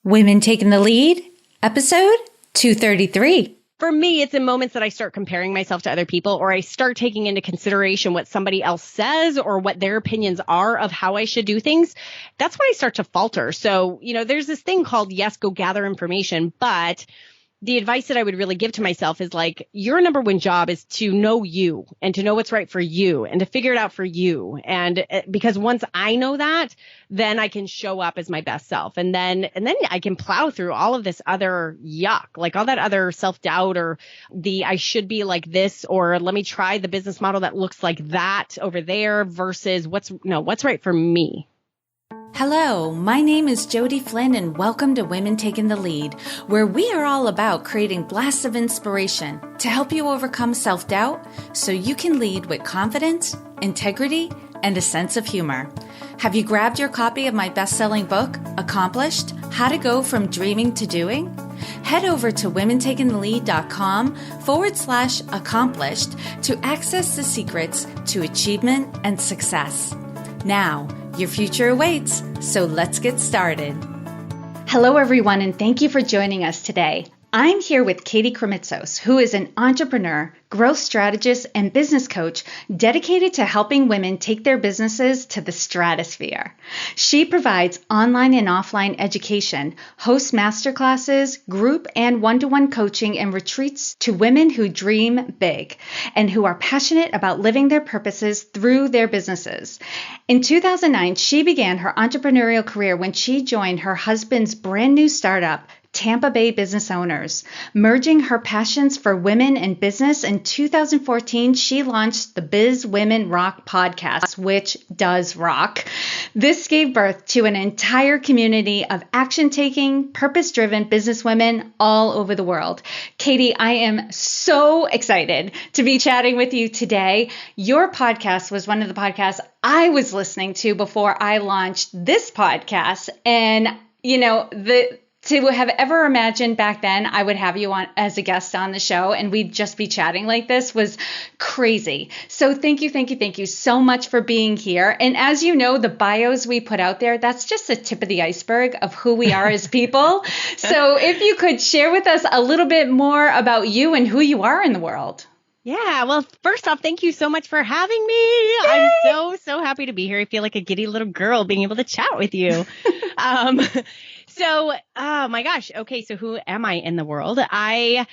Women Taking the Lead, episode 233. For me, it's in moments that I start comparing myself to other people, or I start taking into consideration what somebody else says or what their opinions are of how I should do things. That's when I start to falter. So, there's this thing called, yes, go gather information, but the advice that I would really give to myself is like, your number one job is to know you and to know what's right for you and to figure it out for you. And because once I know that, then I can show up as my best self. And then I can plow through all of this other yuck, like all that other self-doubt or I should be like this, or let me try the business model that looks like that over there versus what's right for me. Hello, my name is Jody Flynn and welcome to Women Taking the Lead, where we are all about creating blasts of inspiration to help you overcome self-doubt so you can lead with confidence, integrity, and a sense of humor. Have you grabbed your copy of my best-selling book, Accomplished: How to Go From Dreaming to Doing? Head over to womentakingthelead.com/accomplished to access the secrets to achievement and success. Now, your future awaits, so let's get started. Hello, everyone, and thank you for joining us today. I'm here with Krimitsos, who is an entrepreneur, growth strategist, and business coach dedicated to helping women take their businesses to the stratosphere. She provides online and offline education, hosts masterclasses, group and one-to-one coaching, and retreats to women who dream big and who are passionate about living their purposes through their businesses. In 2009, she began her entrepreneurial career when she joined her husband's brand new startup, Tampa Bay Business Owners. Merging her passions for women and business, in 2014, she launched the Biz Women Rock Podcast, which does rock. This gave birth to an entire community of action-taking, purpose-driven businesswomen all over the world. Katie, I am so excited to be chatting with you today. Your podcast was one of the podcasts I was listening to before I launched this podcast. And, to have ever imagined back then I would have you on as a guest on the show and we'd just be chatting like this was crazy. So thank you so much for being here. And as you know, the bios we put out there, that's just the tip of the iceberg of who we are as people. So if you could share with us a little bit more about you and who you are in the world. Yeah. Well, first off, thank you so much for having me. Yay! I'm so happy to be here. I feel like a giddy little girl being able to chat with you. So, oh my gosh. Okay. So who am I in the world? I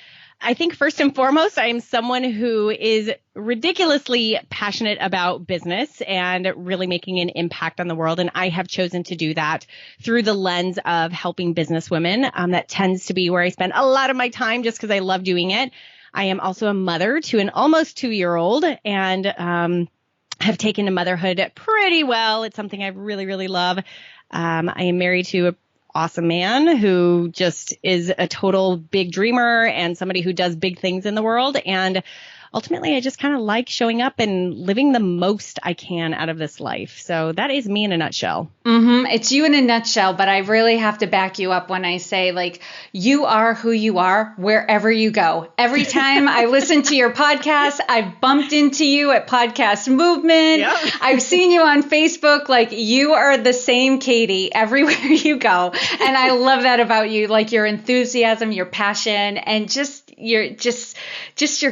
think first and foremost, I am someone who is ridiculously passionate about business and really making an impact on the world. And I have chosen to do that through the lens of helping business women. That tends to be where I spend a lot of my time just because I love doing it. I am also a mother to an almost 2-year-old and have taken to motherhood pretty well. It's something I really, really love. I am married to an awesome man who just is a total big dreamer and somebody who does big things in the world. And ultimately, I just kind of like showing up and living the most I can out of this life. So that is me in a nutshell. It's you in a nutshell, but I really have to back you up when I say, like, you are who you are wherever you go. Every time I listen to your podcast, I've bumped into you at Podcast Movement. Yep. I've seen you on Facebook. Like, you are the same Katie everywhere you go. And I love that about you, like your enthusiasm, your passion, and just your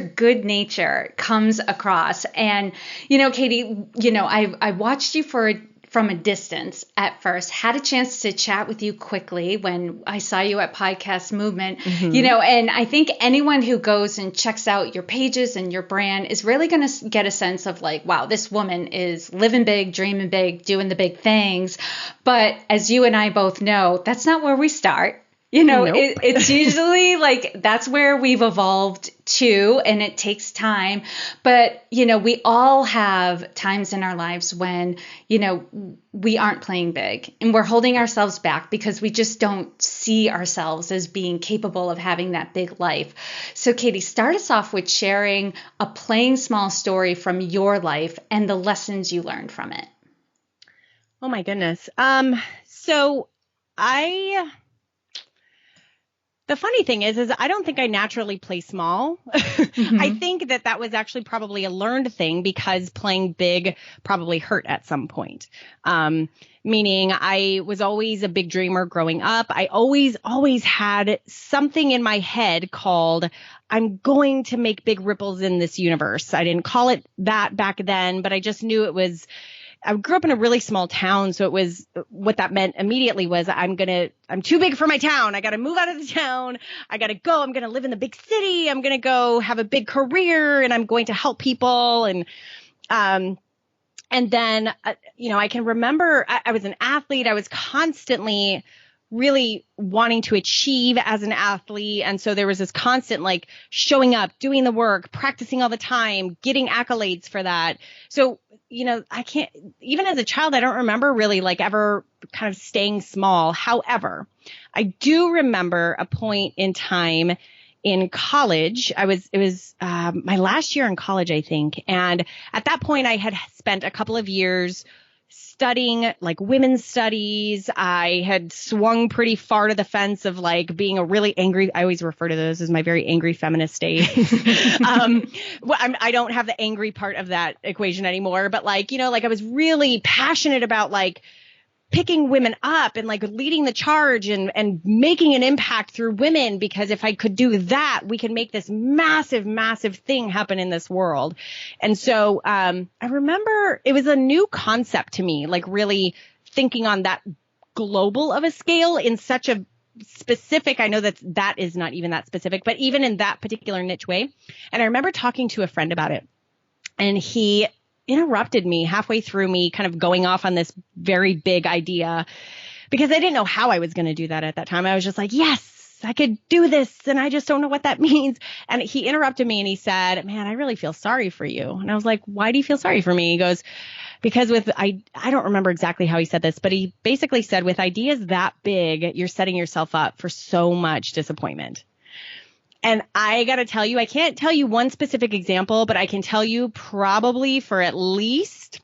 good nature comes across. And, Katie, I watched you from a distance at first, had a chance to chat with you quickly when I saw you at Podcast Movement, and I think anyone who goes and checks out your pages and your brand is really going to get a sense of like, wow, this woman is living big, dreaming big, doing the big things. But as you and I both know, that's not where we start. Nope. It's usually like that's where we've evolved to, and it takes time. But, we all have times in our lives when, we aren't playing big and we're holding ourselves back because we just don't see ourselves as being capable of having that big life. So, Katie, start us off with sharing a playing small story from your life and the lessons you learned from it. Oh, my goodness. So The funny thing is I don't think I naturally play small. I think that was actually probably a learned thing because playing big probably hurt at some point. Meaning I was always a big dreamer growing up. I always had something in my head called, I'm going to make big ripples in this universe. I didn't call it that back then, but I just knew it was, I grew up in a really small town. So it was, what that meant immediately was I'm too big for my town. I got to move out of the town. I got to go. I'm going to live in the big city. I'm going to go have a big career and I'm going to help people. And then, I can remember I was an athlete. I was constantly really wanting to achieve as an athlete. And so there was this constant like showing up, doing the work, practicing all the time, getting accolades for that. So, I can't, even as a child, I don't remember really like ever kind of staying small. However, I do remember a point in time in college. It was my last year in college, I think. And at that point, I had spent a couple of years studying like women's studies. I had swung pretty far to the fence of like being a really angry, I always refer to those as my very angry feminist days. I don't have the angry part of that equation anymore, but like I was really passionate about like picking women up and like leading the charge and making an impact through women, because if I could do that, we could make this massive, massive thing happen in this world. And so I remember it was a new concept to me, like really thinking on that global of a scale in such a specific, I know that is not even that specific, but even in that particular niche way. And I remember talking to a friend about it, and he interrupted me halfway through me kind of going off on this very big idea, because I didn't know how I was going to do that at that time. I was just like, yes, I could do this. And I just don't know what that means. And he interrupted me and he said, man, I really feel sorry for you. And I was like, why do you feel sorry for me? He goes, because I don't remember exactly how he said this, but he basically said, with ideas that big, you're setting yourself up for so much disappointment. And I got to tell you, I can't tell you one specific example, but I can tell you probably for at least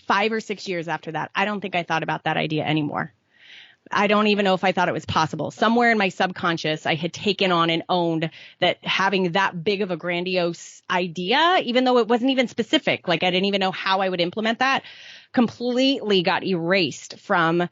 5 or 6 years after that, I don't think I thought about that idea anymore. I don't even know if I thought it was possible. Somewhere in my subconscious, I had taken on and owned that having that big of a grandiose idea, even though it wasn't even specific, like I didn't even know how I would implement that, completely got erased from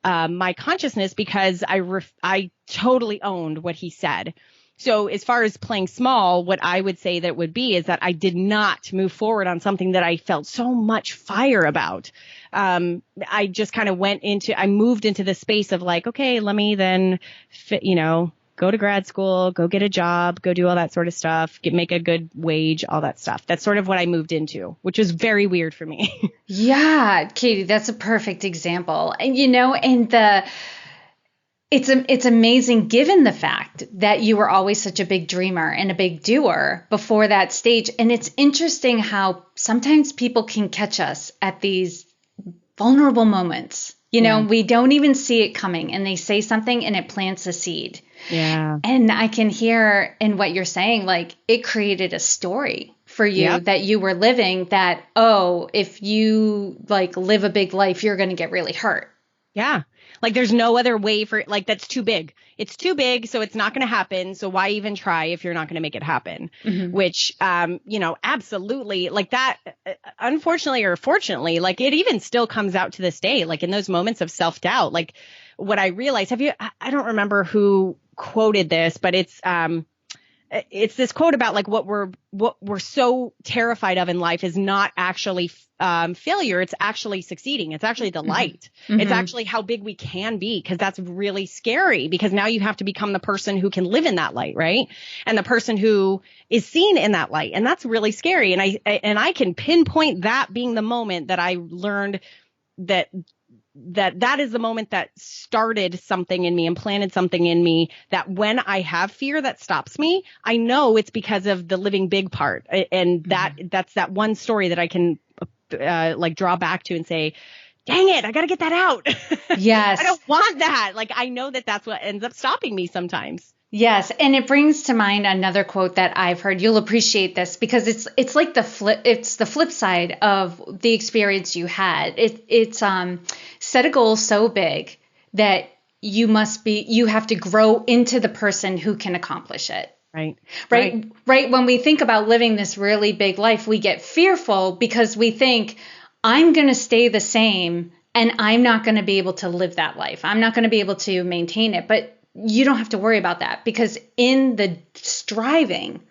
my consciousness, because I totally owned what he said. So as far as playing small, what I would say that would be is that I did not move forward on something that I felt so much fire about. I just kind of I moved into the space of like, okay, let me then, go to grad school, go get a job, go do all that sort of stuff, make a good wage, all that stuff. That's sort of what I moved into, which is very weird for me. Yeah, Katie, that's a perfect example. And it's amazing given the fact that you were always such a big dreamer and a big doer before that stage. And it's interesting how sometimes people can catch us at these vulnerable moments. We don't even see it coming, and they say something and it plants a seed. Yeah. And I can hear in what you're saying, like it created a story for you that you were living that, if you like live a big life, you're going to get really hurt. Yeah. Like there's no other way for it. Like that's too big. It's too big. So it's not going to happen. So why even try if you're not going to make it happen? Mm-hmm. Which, absolutely like that, unfortunately or fortunately, like it even still comes out to this day, like in those moments of self-doubt, like what I realized, I don't remember who quoted this, but it's this quote about like what we're so terrified of in life is not actually failure. It's actually succeeding. It's actually the light. Mm-hmm. It's actually how big we can be, because that's really scary, because now you have to become the person who can live in that light, right? And the person who is seen in that light. And that's really scary. And I can pinpoint that being the moment that I learned that is the moment that started something in me and planted something in me, that when I have fear that stops me, I know it's because of the living big part. And that's that one story that I can draw back to and say, dang it, I got to get that out. Yes. I don't want that. Like, I know that that's what ends up stopping me sometimes. Yes. And it brings to mind another quote that I've heard. You'll appreciate this, because it's like the flip side of the experience you had. It's set a goal so big that you have to grow into the person who can accomplish it. Right. When we think about living this really big life, we get fearful because we think, I'm going to stay the same and I'm not going to be able to live that life. I'm not going to be able to maintain it. But you don't have to worry about that, because in the striving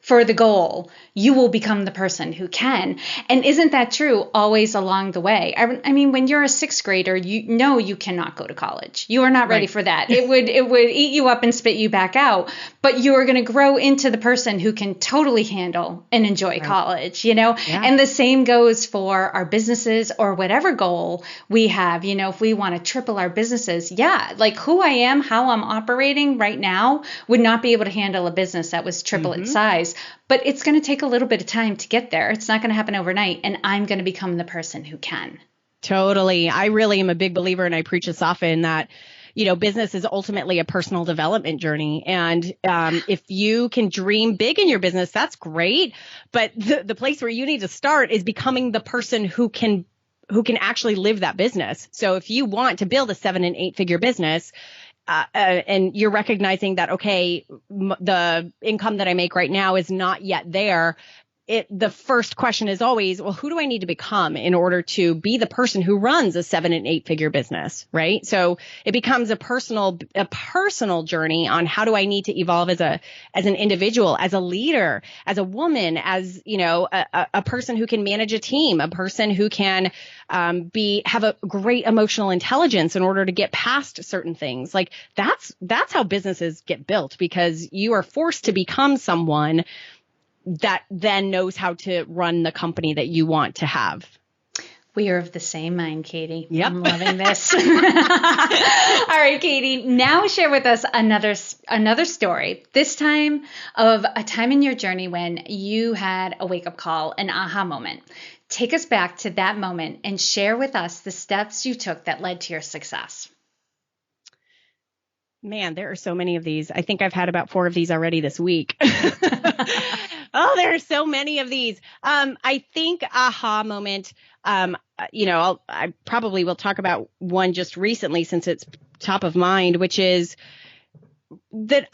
for the goal, you will become the person who can. And isn't that true always along the way? I mean, when you're a sixth grader, you know you cannot go to college. You are not ready for that. It would eat you up and spit you back out. But you are going to grow into the person who can totally handle and enjoy college, Yeah. And the same goes for our businesses or whatever goal we have. If we want to triple our businesses, like who I am, how I'm operating right now would not be able to handle a business that was triple its size. But it's going to take a little bit of time to get there. It's not going to happen overnight. And I'm going to become the person who can. Totally. I really am a big believer, and I preach this often, that, business is ultimately a personal development journey. And if you can dream big in your business, that's great. But the place where you need to start is becoming the person who can actually live that business. So if you want to build a 7 and 8 figure business, and you're recognizing that, okay, the income that I make right now is not yet there. The first question is always, well, who do I need to become in order to be the person who runs a 7 and 8 figure business, right? So it becomes a personal journey on how do I need to evolve as an individual, as a leader, as a woman, as, a person who can manage a team, a person who can have a great emotional intelligence in order to get past certain things. Like that's how businesses get built, because you are forced to become someone that then knows how to run the company that you want to have. We are of the same mind, Katie. Yep. I'm loving this. All right, Katie, now share with us another story, this time of a time in your journey when you had a wake-up call, an aha moment. Take us back to that moment and share with us the steps you took that led to your success. Man, there are so many of these. I think I've had about 4 of these already this week. Oh, there are so many of these. I think aha moment, I probably will talk about one just recently since it's top of mind, which is that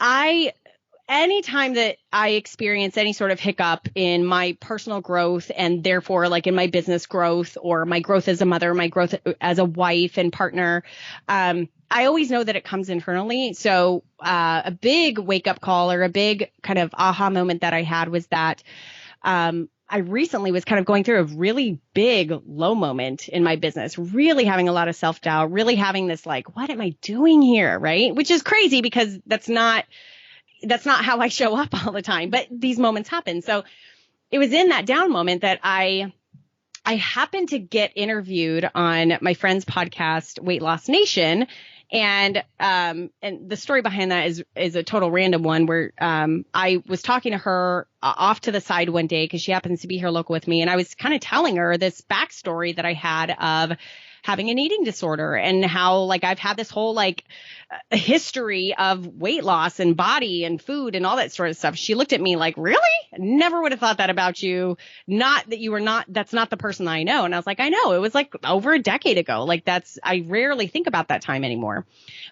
anytime that I experience any sort of hiccup in my personal growth, and therefore like in my business growth or my growth as a mother, my growth as a wife and partner, I always know that it comes internally. So a big wake up call or a big kind of aha moment that I had was that I recently was kind of going through a really big low moment in my business, really having a lot of self-doubt, really having this like, what am I doing here? Right. Which is crazy because that's not how I show up all the time, but these moments happen. So it was in that down moment that I happened to get interviewed on my friend's podcast, Weight Loss Nation. And the story behind that is a total random one where, I was talking to her off to the side one day because she happens to be here local with me. And I was kind of telling her this backstory that I had of having an eating disorder and how like I've had this whole like history of weight loss and body and food and all that sort of stuff. She looked at me like, really? Never would have thought that about you. Not that you were not, that's not the person I know. And I was like, I know, it was like over a decade ago. Like I rarely think about that time anymore.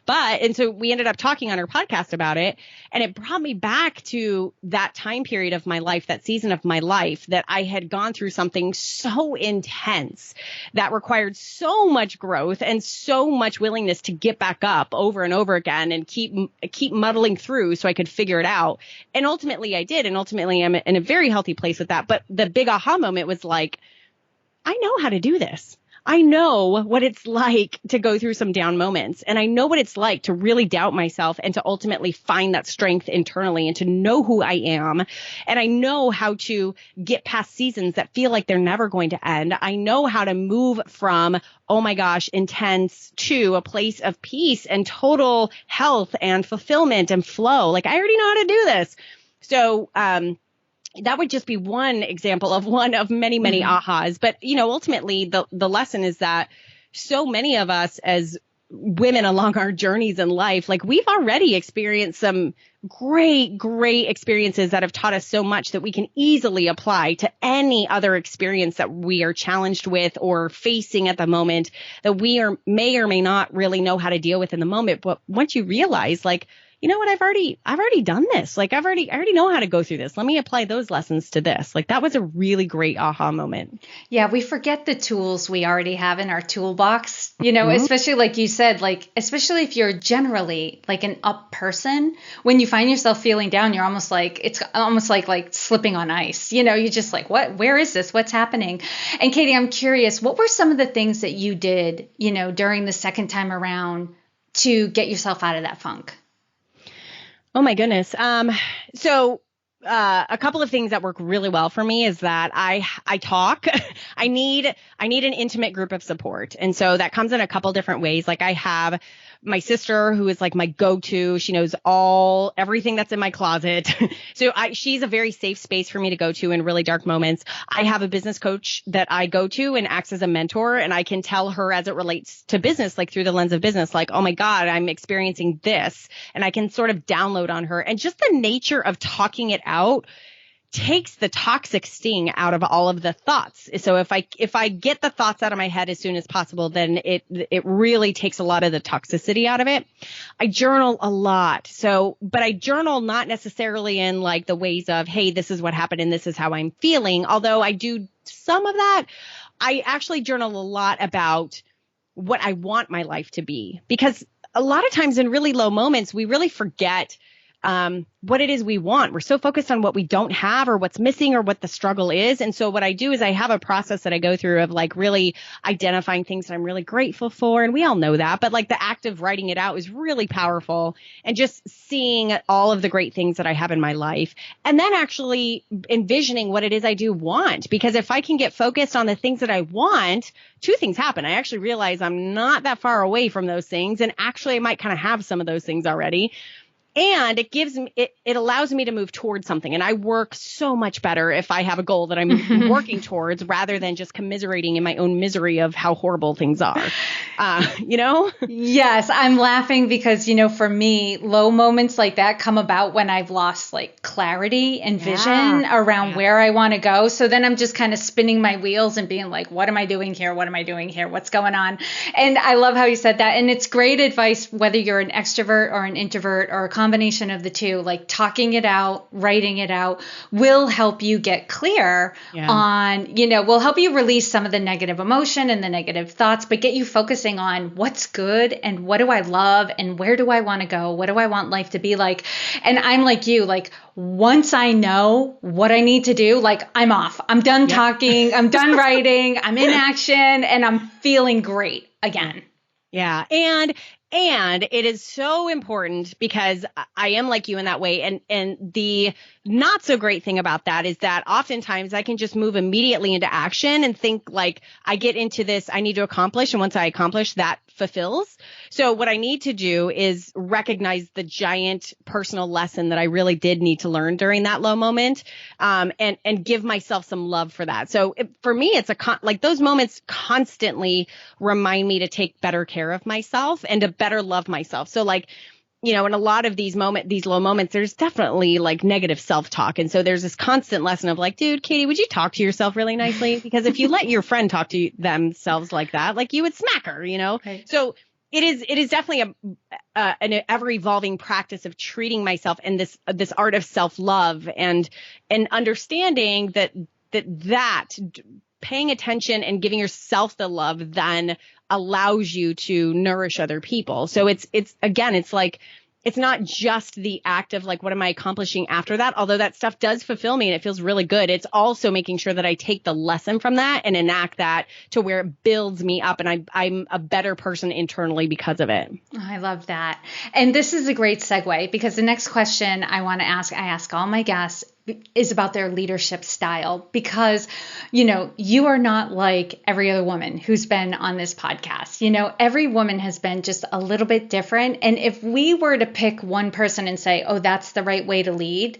And so we ended up talking on her podcast about it. And it brought me back to that time period of my life, that season of my life that I had gone through something so intense that required so much growth and so much willingness to get back up over and over again and keep muddling through so I could figure it out. And ultimately I did. And ultimately I'm in a very healthy place with that. But the big aha moment was like, I know how to do this. I know what it's like to go through some down moments, and I know what it's like to really doubt myself and to ultimately find that strength internally and to know who I am. And I know how to get past seasons that feel like they're never going to end. I know how to move from, oh my gosh, intense to a place of peace and total health and fulfillment and flow. Like I already know how to do this. So, that would just be one example of one of many, many ahas. But, ultimately the lesson is that so many of us as women along our journeys in life, like we've already experienced some great experiences that have taught us so much that we can easily apply to any other experience that we are challenged with or facing at the moment that we may or may not really know how to deal with in the moment. But once you realize, like, you know what, I've already done this. Like I already know how to go through this. Let me apply those lessons to this. Like that was a really great aha moment. Yeah, we forget the tools we already have in our toolbox, especially like you said, like, especially if you're generally like an up person, when you find yourself feeling down, you're almost like, it's almost like slipping on ice. You're just like, where is this? What's happening? And Katie, I'm curious, what were some of the things that you did, during the second time around to get yourself out of that funk? Oh my goodness. So a couple of things that work really well for me is that I talk. I need an intimate group of support. And so that comes in a couple different ways. Like I have my sister who is like my go-to. She knows everything that's in my closet. So she's a very safe space for me to go to in really dark moments. I have a business coach that I go to and acts as a mentor, and I can tell her as it relates to business, like through the lens of business, like, oh my God, I'm experiencing this. And I can sort of download on her. And just the nature of talking it out takes the toxic sting out of all of the thoughts. So if I get the thoughts out of my head as soon as possible, then it really takes a lot of the toxicity out of it. I journal a lot. But I journal not necessarily in like the ways of, hey, this is what happened and this is how I'm feeling. Although I do some of that, I actually journal a lot about what I want my life to be, because a lot of times in really low moments, we really forget what it is we want. We're so focused on what we don't have or what's missing or what the struggle is. And so what I do is I have a process that I go through of like really identifying things that I'm really grateful for. And we all know that, but like the act of writing it out is really powerful, and just seeing all of the great things that I have in my life, and then actually envisioning what it is I do want. Because if I can get focused on the things that I want, two things happen. I actually realize I'm not that far away from those things. And actually I might kind of have some of those things already. And it gives me, it allows me to move towards something. And I work so much better if I have a goal that I'm working towards, rather than just commiserating in my own misery of how horrible things are. Yes, I'm laughing because, for me, low moments like that come about when I've lost like clarity and vision around where I want to go. So then I'm just kind of spinning my wheels and being like, what am I doing here? What am I doing here? What's going on? And I love how you said that. And it's great advice, whether you're an extrovert or an introvert or a combination of the two. Like talking it out, writing it out will help you get clear on, will help you release some of the negative emotion and the negative thoughts, but get you focusing on what's good and what do I love and where do I want to go? What do I want life to be like? And I'm like you, like once I know what I need to do, like I'm off. I'm done talking. I'm done writing. I'm in action and I'm feeling great again. Yeah. And it is so important, because I am like you in that way. And the not so great thing about that is that oftentimes I can just move immediately into action and think like I get into this, I need to accomplish. And once I accomplish, that fulfills. So what I need to do is recognize the giant personal lesson that I really did need to learn during that low moment, and give myself some love for that. So for me, it's like those moments constantly remind me to take better care of myself and to better love myself. So like, in a lot of these low moments, there's definitely like negative self-talk. And so there's this constant lesson of like, dude, Katie, would you talk to yourself really nicely? Because if you let your friend talk to themselves like that, like you would smack her, Okay. So it is definitely an ever evolving practice of treating myself and this art of self-love and understanding that paying attention and giving yourself the love then allows you to nourish other people. So it's like, it's not just the act of like, what am I accomplishing after that? Although that stuff does fulfill me and it feels really good. It's also making sure that I take the lesson from that and enact that to where it builds me up and I'm a better person internally because of it. I love that. And this is a great segue, because the next question I want to ask, I ask all my guests, is about their leadership style, because, you know, you are not like every other woman who's been on this podcast. You know, every woman has been just a little bit different. And if we were to pick one person and say, oh, that's the right way to lead,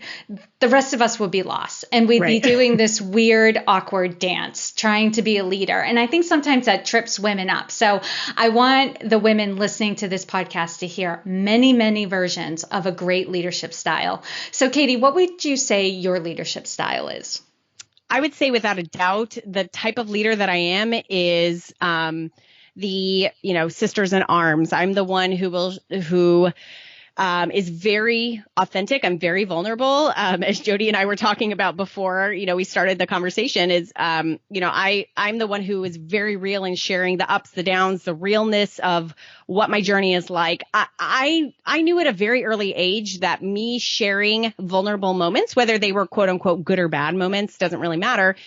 the rest of us would be lost. And we'd be doing this weird, awkward dance, trying to be a leader. And I think sometimes that trips women up. So I want the women listening to this podcast to hear many, many versions of a great leadership style. So Katie, what would you say your leadership style is? I would say without a doubt, the type of leader that I am is the, you know, sisters in arms. I'm the one who is very authentic. I'm very vulnerable. As Jody and I were talking about before, you know, we started the conversation is, you know, I'm the one who is very real in sharing the ups, the downs, the realness of what my journey is like. I knew at a very early age that me sharing vulnerable moments, whether they were quote unquote good or bad moments, doesn't really matter.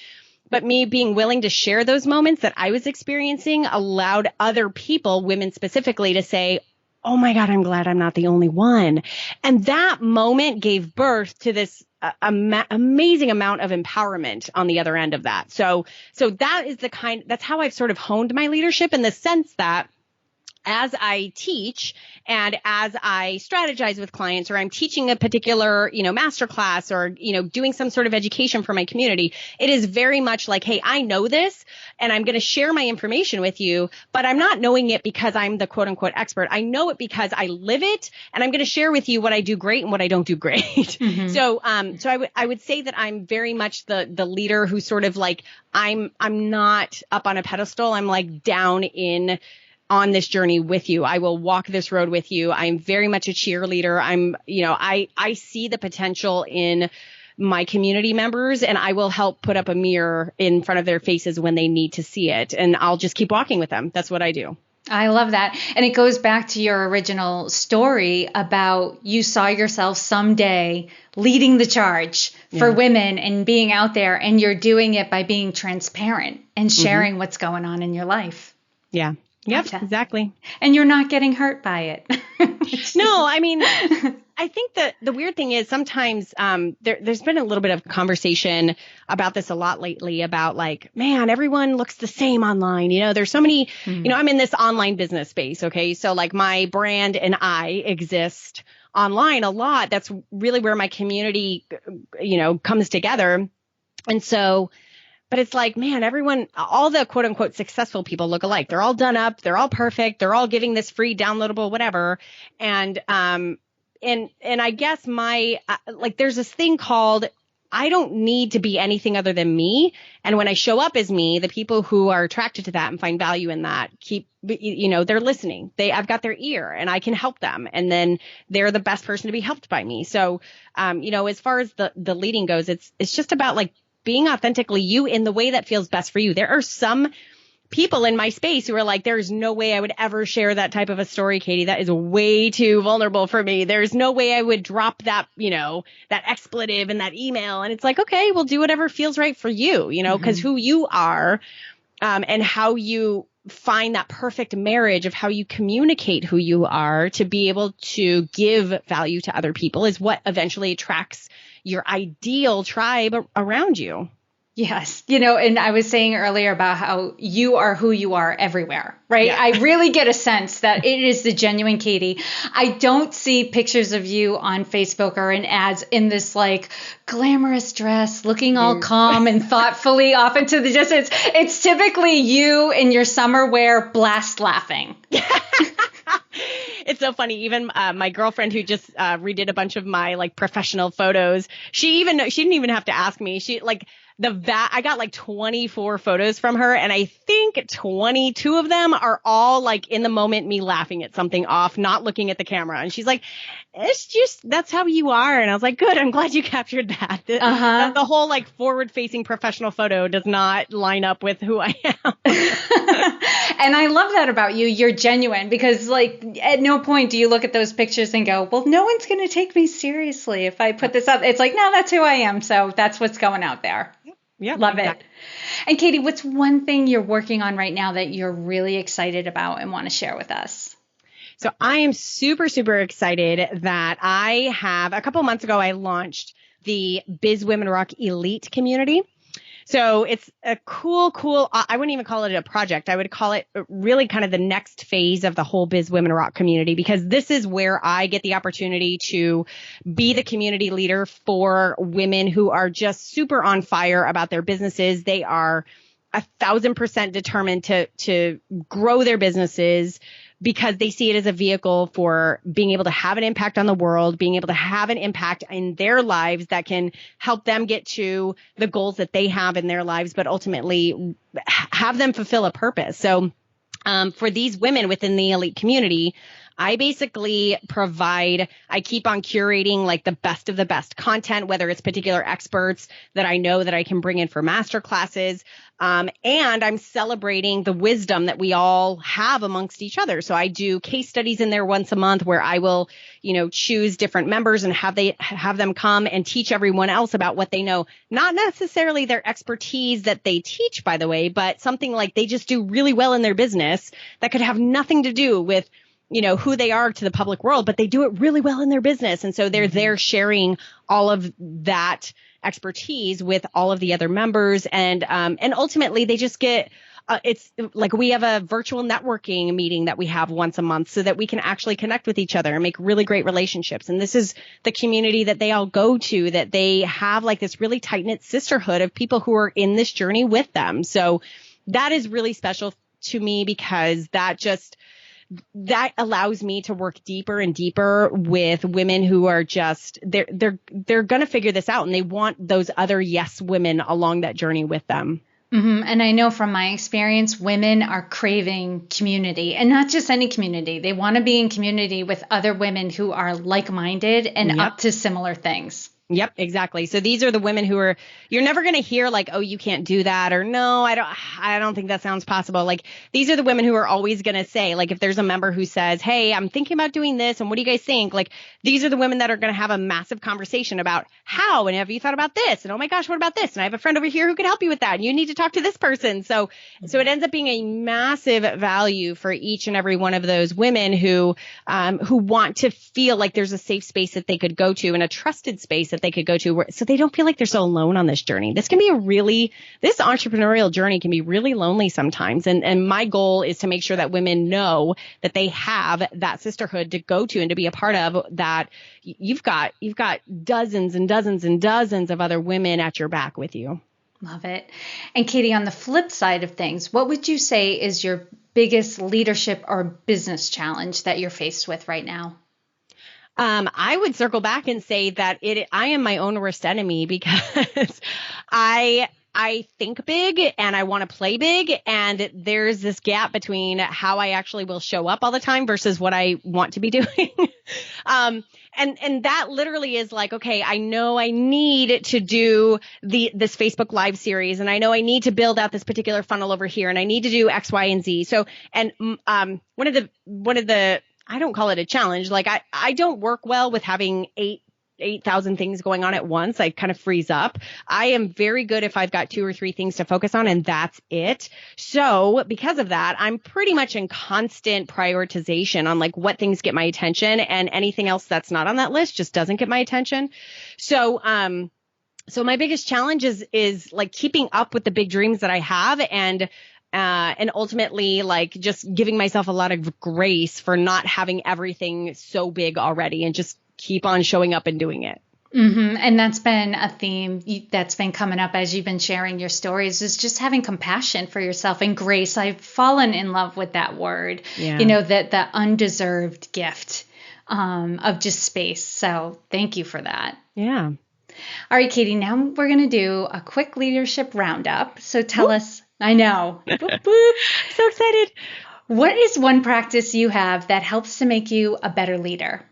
But me being willing to share those moments that I was experiencing allowed other people, women specifically, to say, oh my God, I'm glad I'm not the only one. And that moment gave birth to this amazing amount of empowerment on the other end of that. So that is that's how I've sort of honed my leadership, in the sense that as I teach and as I strategize with clients, or I'm teaching a particular, you know, masterclass, or, you know, doing some sort of education for my community, it is very much like, hey, I know this and I'm going to share my information with you, but I'm not knowing it because I'm the quote unquote expert. I know it because I live it, and I'm going to share with you what I do great and what I don't do great. Mm-hmm. So I would say that I'm very much the leader who sort of like, I'm not up on a pedestal. I'm like down on this journey with you. I will walk this road with you. I'm very much a cheerleader. I see the potential in my community members, and I will help put up a mirror in front of their faces when they need to see it. And I'll just keep walking with them. That's what I do. I love that. And it goes back to your original story about you saw yourself someday leading the charge for women and being out there, and you're doing it by being transparent and sharing what's going on in your life. Yeah. Yep, exactly. And you're not getting hurt by it. No, I mean, I think that the weird thing is sometimes there's been a little bit of conversation about this a lot lately, about like, man, everyone looks the same online. You know, there's so many, you know, I'm in this online business space. Okay. So like my brand and I exist online a lot. That's really where my community, you know, comes together. And so, but it's like, man, everyone, all the quote unquote successful people look alike. They're all done up. They're all perfect. They're all giving this free downloadable, whatever. And I guess there's this thing called, I don't need to be anything other than me. And when I show up as me, the people who are attracted to that and find value in that they're listening. I've got their ear and I can help them. And then they're the best person to be helped by me. So, you know, as far as the leading goes, it's just about like being authentically you in the way that feels best for you. There are some people in my space who are like, there's no way I would ever share that type of a story, Katie. That is way too vulnerable for me. There's no way I would drop that, you know, that expletive in that email. And it's like, okay, well, do whatever feels right for you, you know, because who you are and how you find that perfect marriage of how you communicate who you are to be able to give value to other people is what eventually attracts your ideal tribe around you. Yes. You know, and I was saying earlier about how you are who you are everywhere, right? Yeah. I really get a sense that it is the genuine Katie. I don't see pictures of you on Facebook or in ads in this like glamorous dress, looking all calm and thoughtfully off into the distance. It's typically you in your summer wear, blast laughing. It's so funny. Even my girlfriend who just redid a bunch of my like professional photos, she didn't even have to ask me. She like I got like 24 photos from her, and I think 22 of them are all like in the moment me laughing at something off, not looking at the camera. And she's like, it's just, that's how you are. And I was like, good, I'm glad you captured that. The whole like forward facing professional photo does not line up with who I am. And I love that about you. You're genuine, because like at no point do you look at those pictures and go, well, no one's going to take me seriously if I put this up. It's like, no, that's who I am. So that's what's going out there. Yeah, love it. And Katie, what's one thing you're working on right now that you're really excited about and want to share with us? So I am super, super excited that I have, a couple months ago, I launched the Biz Women Rock Elite community. So it's a cool, I wouldn't even call it a project. I would call it really kind of the next phase of the whole Biz Women Rock community, because this is where I get the opportunity to be the community leader for women who are just super on fire about their businesses. They are 1,000% determined to grow their businesses because they see it as a vehicle for being able to have an impact on the world, being able to have an impact in their lives that can help them get to the goals that they have in their lives, but ultimately have them fulfill a purpose. So for these women within the elite community, I basically I keep on curating like the best of the best content, whether it's particular experts that I know that I can bring in for masterclasses. And I'm celebrating the wisdom that we all have amongst each other. So I do case studies in there once a month where I will, choose different members and have them come and teach everyone else about what they know. Not necessarily their expertise that they teach, by the way, but something like they just do really well in their business that could have nothing to do with who they are to the public world, but they do it really well in their business. And so they're there sharing all of that expertise with all of the other members. And ultimately they just get, it's like we have a virtual networking meeting that we have once a month so that we can actually connect with each other and make really great relationships. And this is the community that they all go to, that they have like this really tight knit sisterhood of people who are in this journey with them. So that is really special to me because that allows me to work deeper and deeper with women who are just, they're going to figure this out and they want those other yes women along that journey with them. Mm-hmm. And I know from my experience, women are craving community, and not just any community. They want to be in community with other women who are like-minded and up to similar things. Yep, exactly. So these are the women who are, you're never going to hear like, oh, you can't do that, or no, I don't think that sounds possible. Like these are the women who are always going to say, like, if there's a member who says, hey, I'm thinking about doing this, and what do you guys think? Like these are the women that are going to have a massive conversation about how, and have you thought about this? And oh my gosh, what about this? And I have a friend over here who can help you with that. And you need to talk to this person. So it ends up being a massive value for each and every one of those women who want to feel like there's a safe space that they could go to and a trusted space that they could go to, so they don't feel like they're so alone on this journey. This entrepreneurial journey can be really lonely sometimes. And my goal is to make sure that women know that they have that sisterhood to go to and to be a part of, that you've got dozens and dozens and dozens of other women at your back with you. Love it. And Katie, on the flip side of things, what would you say is your biggest leadership or business challenge that you're faced with right now? I would circle back and say that I am my own worst enemy, because I think big and I want to play big. And there's this gap between how I actually will show up all the time versus what I want to be doing. And that literally is like, okay, I know I need to do this Facebook Live series, and I know I need to build out this particular funnel over here, and I need to do X, Y, and Z. So, and one of the I don't call it a challenge. Like I don't work well with having 8,000 things going on at once. I kind of freeze up. I am very good if I've got 2 or 3 things to focus on, and that's it. So because of that, I'm pretty much in constant prioritization on like what things get my attention, and anything else that's not on that list just doesn't get my attention. So my biggest challenge is like keeping up with the big dreams that I have, and ultimately like just giving myself a lot of grace for not having everything so big already, and just keep on showing up and doing it. Mm-hmm. And that's been a theme that's been coming up as you've been sharing your stories, is just having compassion for yourself and grace. I've fallen in love with that word, that the undeserved gift of just space. So thank you for that. Yeah. All right, Katie, now we're going to do a quick leadership roundup. So tell us, I know, so excited. What is one practice you have that helps to make you a better leader?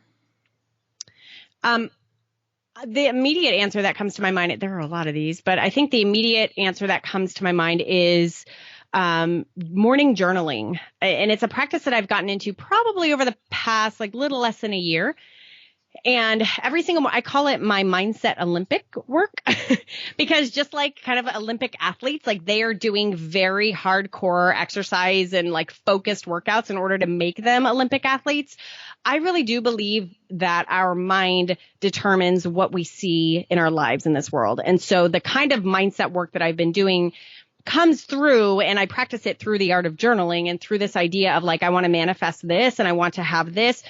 The immediate answer that comes to my mind, there are a lot of these, but I think the immediate answer that comes to my mind is morning journaling. And it's a practice that I've gotten into probably over the past, like little less than a year. And every single I call it my mindset Olympic work because just like kind of Olympic athletes, like they are doing very hardcore exercise and like focused workouts in order to make them Olympic athletes. I really do believe that our mind determines what we see in our lives in this world. And so the kind of mindset work that I've been doing comes through, and I practice it through the art of journaling and through this idea of like, I want to manifest this and I want to have this.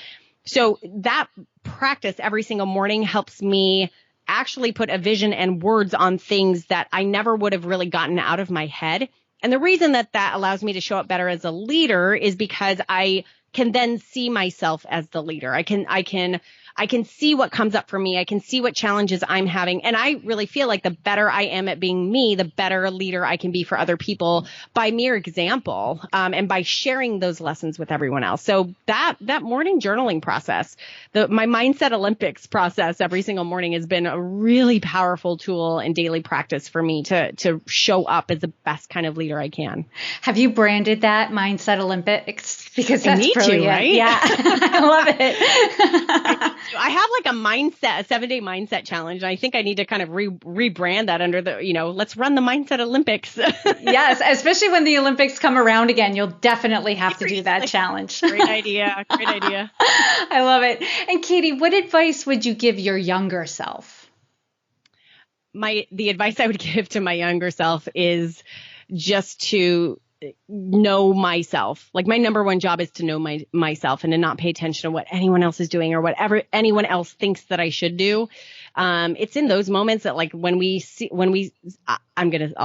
So that practice every single morning helps me actually put a vision and words on things that I never would have really gotten out of my head. And the reason that that allows me to show up better as a leader is because I can then see myself as the leader. I can see what comes up for me. I can see what challenges I'm having. And I really feel like the better I am at being me, the better a leader I can be for other people by mere example, and by sharing those lessons with everyone else. So that morning journaling process, my Mindset Olympics process every single morning has been a really powerful tool and daily practice for me to show up as the best kind of leader I can. Have you branded that Mindset Olympics? Because that's brilliant. Right? Yeah, I love it. I have like a 7-day mindset challenge. And I think I need to kind of rebrand that under the, let's run the Mindset Olympics. Yes, especially when the Olympics come around again, you'll definitely have to do that challenge. Great idea. Great idea. I love it. And Katie, what advice would you give your younger self? The advice I would give to my younger self is just to know myself. Like my number one job is to know myself and to not pay attention to what anyone else is doing or whatever anyone else thinks that I should do. It's in those moments that like I'll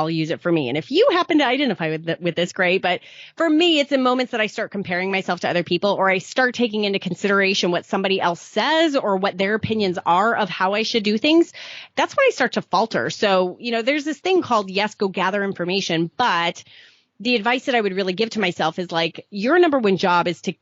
use it for me. And if you happen to identify with this, great. But for me, it's in moments that I start comparing myself to other people, or I start taking into consideration what somebody else says or what their opinions are of how I should do things. That's when I start to falter. So, there's this thing called, yes, go gather information, but the advice that I would really give to myself is like, your number one job is to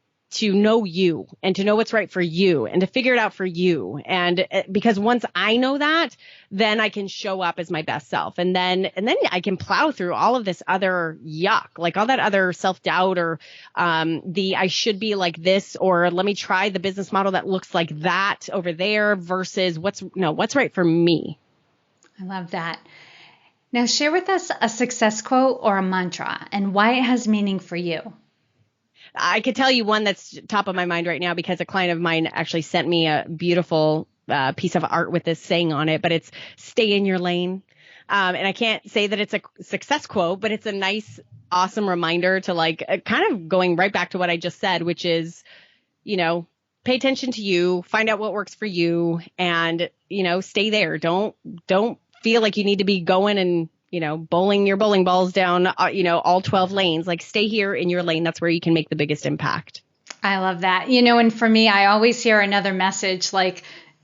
know you and to know what's right for you and to figure it out for you. And because once I know that, then I can show up as my best self. And then I can plow through all of this other yuck, like all that other self-doubt or I should be like this, or let me try the business model that looks like that over there versus what's right for me. I love that. Now share with us a success quote or a mantra and why it has meaning for you. I could tell you one that's top of my mind right now because a client of mine actually sent me a beautiful piece of art with this saying on it, but it's stay in your lane. And I can't say that it's a success quote, but it's a nice, awesome reminder to like kind of going right back to what I just said, which is, pay attention to you, find out what works for you, and, stay there. Don't feel like you need to be going and, bowling your bowling balls down, all 12 lanes. Like stay here in your lane. That's where you can make the biggest impact. I love that. And for me, I always hear another message like,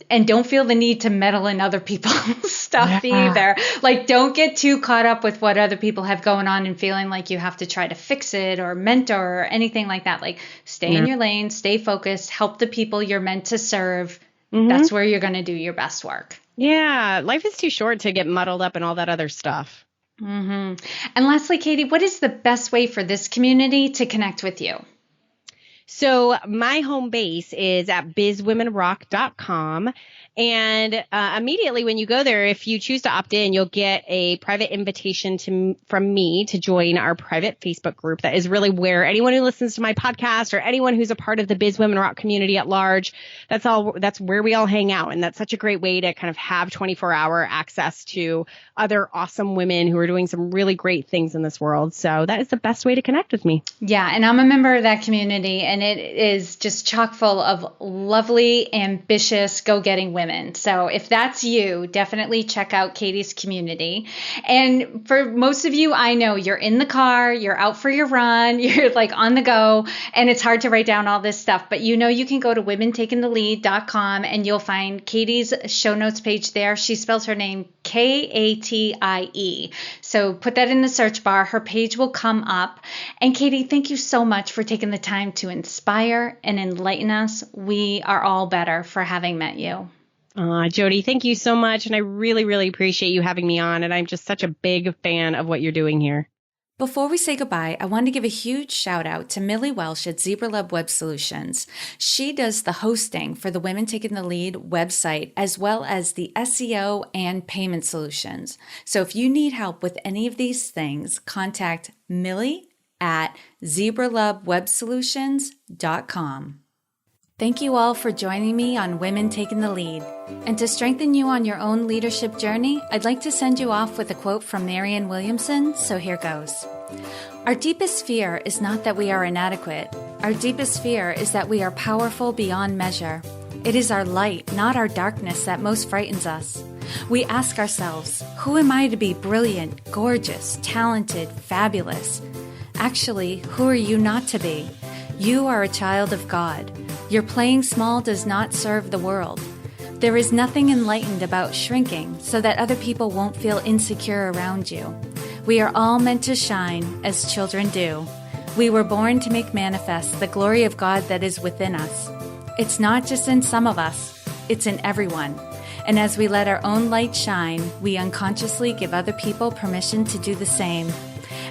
and don't feel the need to meddle in other people's stuff either. Like, don't get too caught up with what other people have going on and feeling like you have to try to fix it or mentor or anything like that. Like, stay in your lane, stay focused, help the people you're meant to serve. Mm-hmm. That's where you're going to do your best work. Yeah, life is too short to get muddled up in all that other stuff. Mm-hmm. And lastly, Katie, what is the best way for this community to connect with you? So my home base is at bizwomenrock.com. And immediately when you go there, if you choose to opt in, you'll get a private invitation from me to join our private Facebook group. That is really where anyone who listens to my podcast or anyone who's a part of the Biz Women Rock community at large, that's where we all hang out. And that's such a great way to kind of have 24-hour access to other awesome women who are doing some really great things in this world. So that is the best way to connect with me. Yeah. And I'm a member of that community, and it is just chock full of lovely, ambitious, go-getting women. So if that's you, definitely check out Katie's community. And for most of you, I know you're in the car, you're out for your run, you're like on the go, and it's hard to write down all this stuff. But you can go to womentakingthelead.com and you'll find Katie's show notes page there. She spells her name Katie. So put that in the search bar. Her page will come up. And Katie, thank you so much for taking the time to inspire and enlighten us. We are all better for having met you. Jody, thank you so much. And I really, really appreciate you having me on. And I'm just such a big fan of what you're doing here. Before we say goodbye, I want to give a huge shout out to Millie Welsh at ZebraLab Web Solutions. She does the hosting for the Women Taking the Lead website, as well as the SEO and payment solutions. So if you need help with any of these things, contact Millie at zebralabwebsolutions.com. Thank you all for joining me on Women Taking the Lead. And to strengthen you on your own leadership journey, I'd like to send you off with a quote from Marianne Williamson, so here goes. Our deepest fear is not that we are inadequate. Our deepest fear is that we are powerful beyond measure. It is our light, not our darkness, that most frightens us. We ask ourselves, who am I to be brilliant, gorgeous, talented, fabulous? Actually, who are you not to be? You are a child of God. Your playing small does not serve the world. There is nothing enlightened about shrinking so that other people won't feel insecure around you. We are all meant to shine as children do. We were born to make manifest the glory of God that is within us. It's not just in some of us, it's in everyone. And as we let our own light shine, we unconsciously give other people permission to do the same.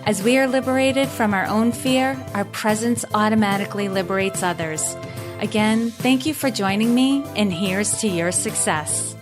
As we are liberated from our own fear, our presence automatically liberates others. Again, thank you for joining me, and here's to your success.